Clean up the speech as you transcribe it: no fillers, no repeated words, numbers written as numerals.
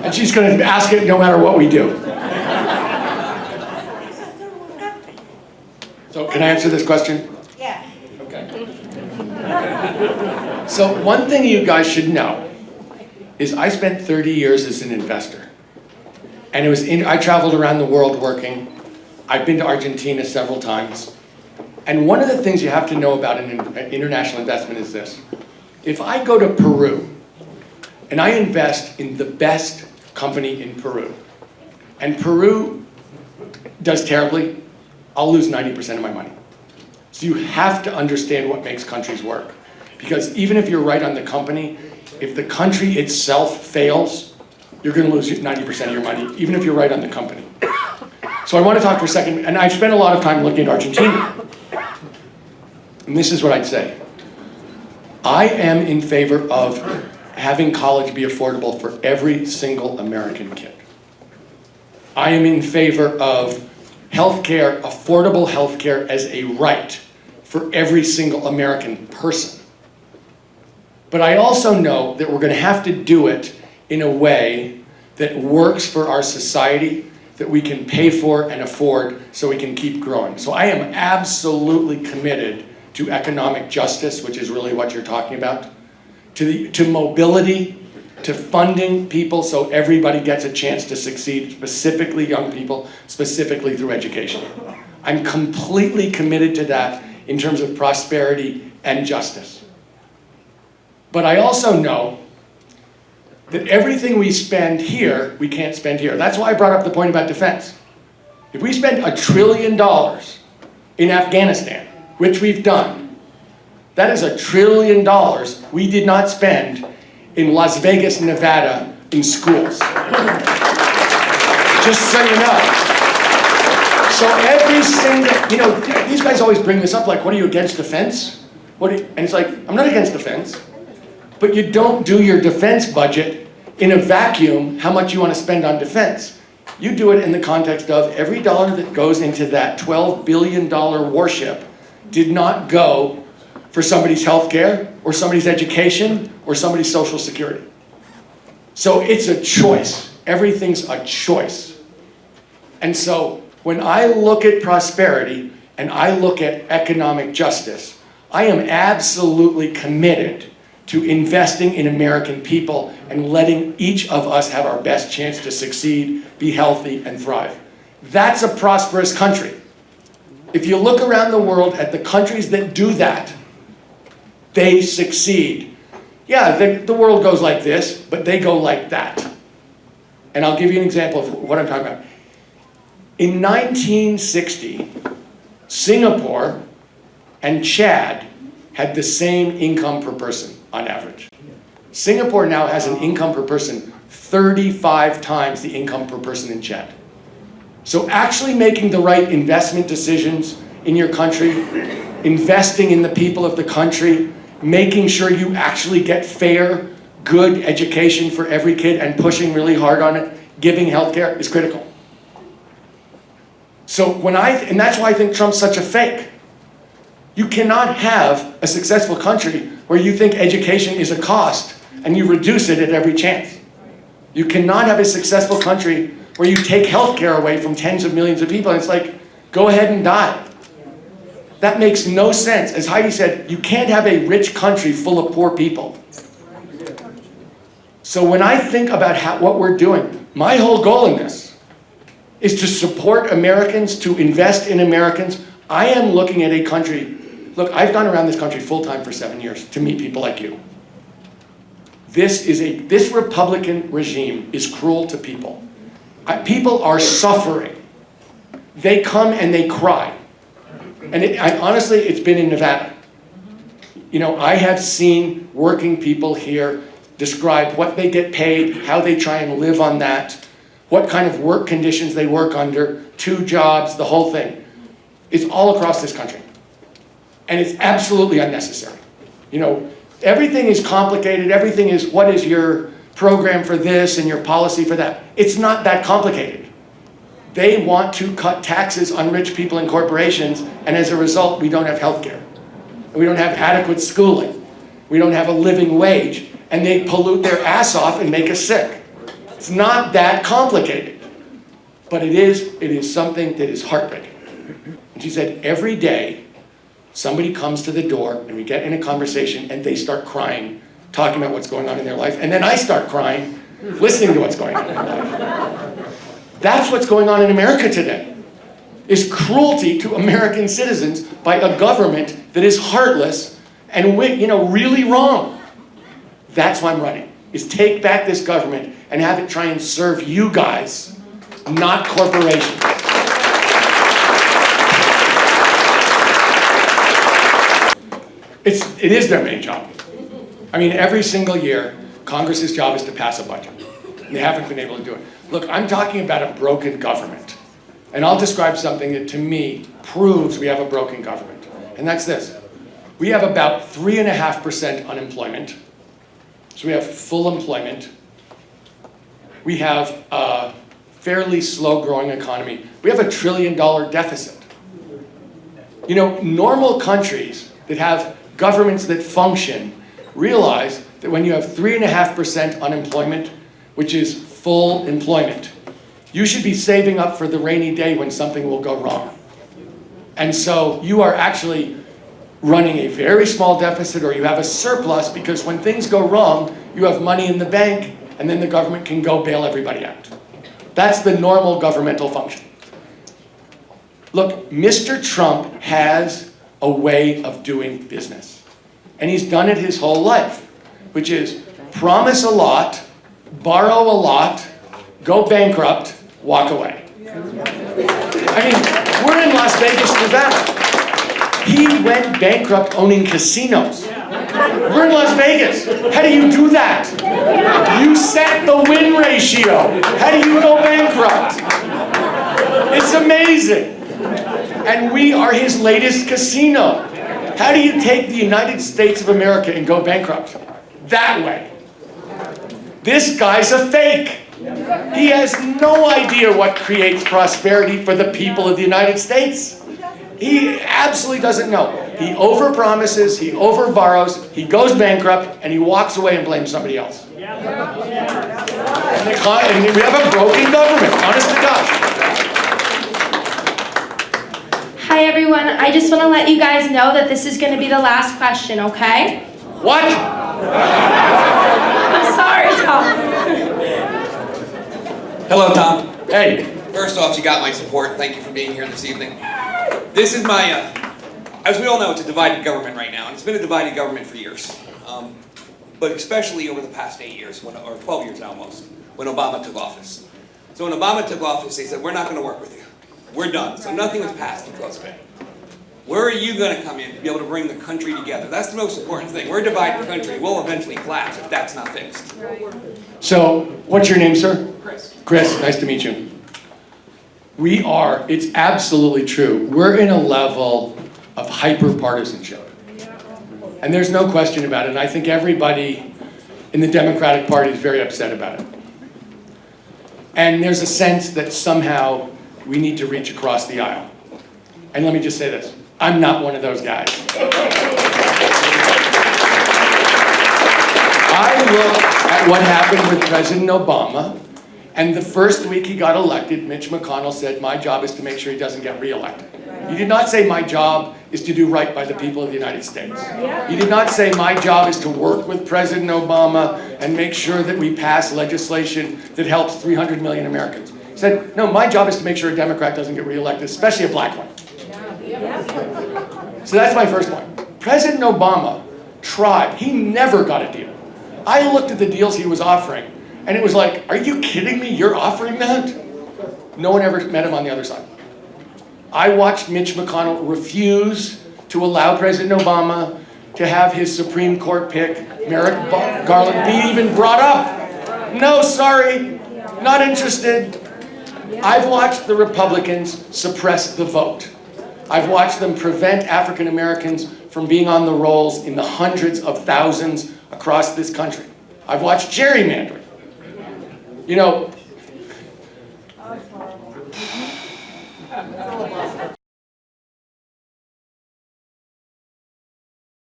And she's going to ask it no matter what we do. So can I answer this question? Yeah. Okay. So one thing you guys should know is I spent 30 years as an investor. And I traveled around the world working. I've been to Argentina several times. And one of the things you have to know about an international investment is this. If I go to Peru and I invest in the best company in Peru, and Peru does terribly, I'll lose 90% of my money. So you have to understand what makes countries work. Because even if you're right on the company, if the country itself fails, you're going to lose 90% of your money, even if you're right on the company. So I want to talk for a second, and I've spent a lot of time looking at Argentina. And this is what I'd say. I am in favor of having college be affordable for every single American kid. I am in favor of healthcare, affordable healthcare as a right for every single American person. But I also know that we're going to have to do it in a way that works for our society, that we can pay for and afford so we can keep growing. So I am absolutely committed to economic justice, which is really what you're talking about, to mobility, to funding people so everybody gets a chance to succeed, specifically young people, specifically through education. I'm completely committed to that in terms of prosperity and justice. But I also know that everything we spend here, we can't spend here. That's why I brought up the point about defense. If we spend $1 trillion in Afghanistan, which we've done, that is $1 trillion we did not spend in Las Vegas, Nevada, in schools. Just so you know. So every single, these guys always bring this up like, what are you against defense? And it's like, I'm not against defense. But you don't do your defense budget in a vacuum, how much you want to spend on defense. You do it in the context of every dollar that goes into that $12 billion warship did not go for somebody's health care, or somebody's education, or somebody's social security. So it's a choice. Everything's a choice. And so when I look at prosperity and I look at economic justice, I am absolutely committed to investing in American people and letting each of us have our best chance to succeed, be healthy, and thrive. That's a prosperous country. If you look around the world at the countries that do that, they succeed. Yeah, the world goes like this, but they go like that. And I'll give you an example of what I'm talking about. In 1960, Singapore and Chad had the same income per person on average. Singapore now has an income per person 35 times the income per person in Chad. So actually making the right investment decisions in your country, investing in the people of the country, making sure you actually get fair, good education for every kid and pushing really hard on it, giving healthcare is critical. So and that's why I think Trump's such a fake. You cannot have a successful country where you think education is a cost and you reduce it at every chance. You cannot have a successful country where you take healthcare away from tens of millions of people and it's like, go ahead and die. That makes no sense. As Heidi said, you can't have a rich country full of poor people. So when I think about what we're doing, my whole goal in this is to support Americans, to invest in Americans. I am looking at a country, look, I've gone around this country full-time for 7 years to meet people like you. This Republican regime is cruel to people. People are suffering. They come and they cry. And honestly, it's been in Nevada. I have seen working people here describe what they get paid, how they try and live on that, what kind of work conditions they work under, 2 jobs, the whole thing. It's all across this country. And it's absolutely unnecessary. Everything is complicated. Everything is, what is your program for this and your policy for that? It's not that complicated. They want to cut taxes on rich people and corporations, and as a result, we don't have health care. We don't have adequate schooling. We don't have a living wage, and they pollute their ass off and make us sick. It's not that complicated, but it is something that is heartbreaking. And she said, every day, somebody comes to the door and we get in a conversation and they start crying, talking about what's going on in their life, and then I start crying, listening to what's going on in their life. That's what's going on in America today, is cruelty to American citizens by a government that is heartless and really wrong. That's why I'm running, is take back this government and have it try and serve you guys, not corporations. It is their main job. I mean, every single year, Congress's job is to pass a budget. And they haven't been able to do it. Look, I'm talking about a broken government. And I'll describe something that, to me, proves we have a broken government. And that's this. We have about 3.5% unemployment. So we have full employment. We have a fairly slow-growing economy. We have $1 trillion deficit. You know, normal countries that have governments that function realize that when you have 3.5% unemployment, which is full employment, you should be saving up for the rainy day when something will go wrong. And so you are actually running a very small deficit, or you have a surplus, because when things go wrong, you have money in the bank, and then the government can go bail everybody out. That's the normal governmental function. Look, Mr. Trump has a way of doing business. And he's done it his whole life, which is promise a lot, borrow a lot, go bankrupt, walk away. I mean, we're in Las Vegas, Nevada. He went bankrupt owning casinos. We're in Las Vegas. How do you do that? You set the win ratio. How do you go bankrupt? It's amazing. And we are his latest casino. How do you take the United States of America and go bankrupt? That way. This guy's a fake. He has no idea what creates prosperity for the people of the United States. He absolutely doesn't know. He overpromises, he overborrows, he goes bankrupt, and he walks away and blames somebody else. And we have a broken government, honest to God. Hi everyone, I just want to let you guys know that this is going to be the last question, okay? What? I'm sorry, Tom. Hello, Tom. Hey. First off, you got my support. Thank you for being here this evening. This is my, as we all know, it's a divided government right now, and it's been a divided government for years. But especially over the past 8 years, or 12 years almost, when Obama took office. So when Obama took office, they said, we're not going to work with you. We're done. So nothing was passed because of it. Where are you going to come in to be able to bring the country together? That's the most important thing. We're a divided country. We'll eventually collapse if that's not fixed. So, what's your name, sir? Chris. Chris, nice to meet you. It's absolutely true. We're in a level of hyper-partisanship. And there's no question about it. And I think everybody in the Democratic Party is very upset about it. And there's a sense that somehow we need to reach across the aisle. And let me just say this. I'm not one of those guys. I look at what happened with President Obama, and the first week he got elected, Mitch McConnell said, my job is to make sure he doesn't get reelected. He did not say, my job is to do right by the people of the United States. He did not say, my job is to work with President Obama and make sure that we pass legislation that helps 300 million Americans. He said, no, my job is to make sure a Democrat doesn't get reelected, especially a black one. So that's my first point. President Obama tried. He never got a deal. I looked at the deals he was offering, and it was like, are you kidding me? You're offering that? No one ever met him on the other side. I watched Mitch McConnell refuse to allow President Obama to have his Supreme Court pick, Merrick Garland, be even brought up. No, sorry, not interested. I've watched the Republicans suppress the vote. I've watched them prevent African Americans from being on the rolls in the hundreds of thousands across this country. I've watched gerrymandering. You know,